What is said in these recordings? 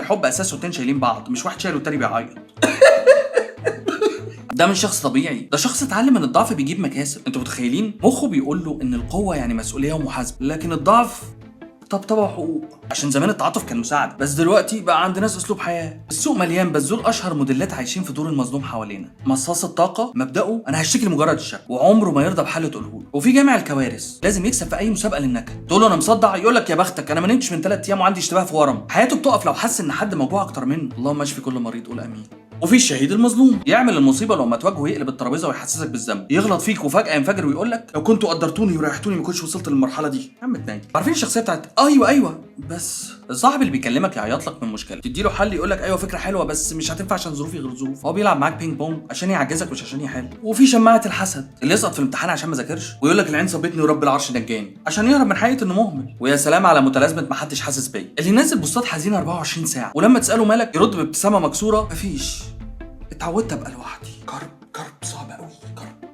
الحب اساسه اتنين شايلين بعض، مش واحد شايل والتاني بيعيط. ده مش شخص طبيعي، ده شخص اتعلم ان الضعف بيجيب مكاسب. انتوا متخيلين؟ مخه بيقول له ان القوه يعني مسؤوليه ومحاسبه، لكن الضعف طبطبه وحقوق. عشان زمان التعاطف كان مساعده، بس دلوقتي بقى عند ناس اسلوب حياه. السوق مليان بذول اشهر موديلات عايشين في دور المظلوم حوالينا. مصاص الطاقه مبدأه انا هشتكي لمجرد الشك، وعمره ما يرضى بحل تقوله له. وفي جامع الكوارث لازم يكسب في اي مسابقه للنكد. تقول له انا مصدع، يقول لك يا بختك انا ما نمتش من 3 ايام وعندي اشتباه في ورم. حياته بتقف لو حس ان حد موجوع اكتر منه. اللهم اشفي كل مريض، قول امين. وفي الشهيد المظلوم يعمل المصيبه لما تواجهه يقلب الترابيزه ويحسسك بالذنب، يغلط فيك وفجاه ينفجر ويقول لك لو كنتوا قدرتوني وريحتوني ما كنتش وصلت للمرحله دي. يا عم اتنين. عارفين الشخصيه بتاعت ايوه بس الصاحب اللي بيكلمك يعيط لك من مشكله، تدي له حل يقول لك ايوه فكره حلوه بس مش هتنفع عشان ظروفي غير ظروف. هو بيلعب معاك بينج بونج عشان يعجزك مش عشان يحل. وفي شماعه الحسد اللي يسقط في الامتحان عشان ما ذاكرش ويقول لك العين صابتني ورب العرش نجاني، عشان يهرب من حقيقه انه مهمل. ويا سلام على متلازمه ما حدش حاسس بيا، اللي ينزل بوستات حزينه 24 ساعه ولما تساله مالك يرد بابتسامه مكسوره مفيش، اتعودت ابقى لوحدي. كرب صعب قوي، كرب.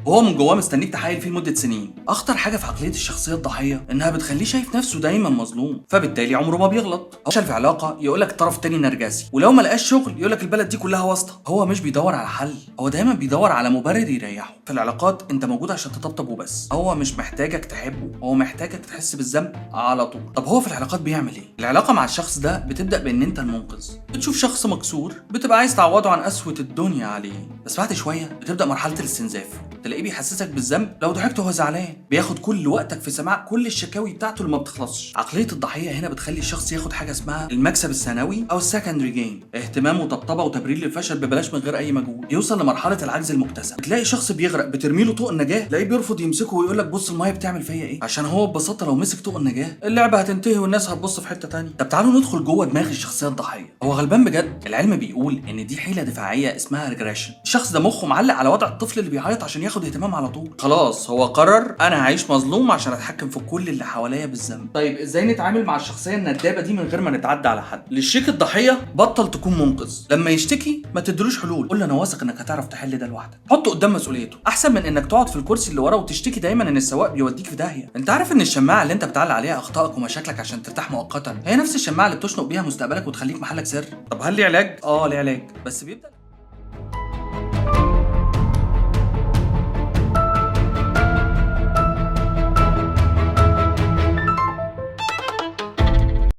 وهو من جواه مستنيك تحايل فيه لمده سنين. اخطر حاجه في عقليه الشخصيه الضحيه انها بتخليه شايف نفسه دايما مظلوم، فبالتالي عمره ما بيغلط. فشل في علاقه يقول لك الطرف التاني نرجسي، ولو ما لقاش شغل يقول لك البلد دي كلها واسطه. هو مش بيدور على حل، هو دايما بيدور على مبرر يريحه. في العلاقات انت موجود عشان تطبطب وبس، هو مش محتاجك تحبه، هو محتاجك تحس بالذنب على طول. طب هو في العلاقات بيعمل ايه؟ العلاقه مع الشخص ده بتبدا بان انت المنقذ. بتشوف شخص مكسور بتبقى عايز تعوضه عن قسوه الدنيا عليه، بس بعد شويه بتبدا مرحله الاستنزاف. تلاقيه بيحسسك بالذنب لو ضحكت وهو زعلان، بياخد كل وقتك في سماع كل الشكاوي بتاعته اللي ما بتخلصش. عقليه الضحيه هنا بتخلي الشخص ياخد حاجه اسمها المكسب الثانوي او السكندري جين، اهتمام وطبطبه وتبرير للفشل ببلاش من غير اي مجهود. يوصل لمرحله العجز المكتسب. بتلاقي شخص بيغرق بترمي له طوق النجاه، تلاقيه بيرفض يمسكه ويقول لك بص الميه بتعمل فيا ايه، عشان هو ببساطه لو مسك طوق النجاه اللعبه هتنتهي والناس هتبص في حته ثانيه. طب تعالوا ندخل جوه دماغ الشخصيه الضحيه. هو غلبان بجد. العلم بيقول ان دي حيله دفاعيه اسمها ريجريشن. الشخص ده مخه معلق على وضع الطفل اللي بيعيط عشان ياخد اهتمام على طول. خلاص هو قرر انا هعيش مظلوم عشان اتحكم في كل اللي حواليا بالذنب. طيب ازاي نتعامل مع الشخصيه الندابه دي من غير ما نتعدى على حد؟ للشيك الضحيه بطل تكون منقذ. لما يشتكي ما تدلوش حلول، قول له انا واثق انك هتعرف تحل ده لوحدك. حطه قدام مسؤوليته احسن من انك تقعد في الكرسي اللي ورا وتشتكي دايما ان السواق بيوديك في داهيه. انت عارف ان الشماعه اللي انت بتعلق عليها اخطائك ومشاكلك عشان ترتاح مؤقتا هي نفس الشماعه اللي بتشنق بيها مستقبلك وتخليك محلك سر؟ طب هل ليه علاج؟ ليه علاج، بس بيبدا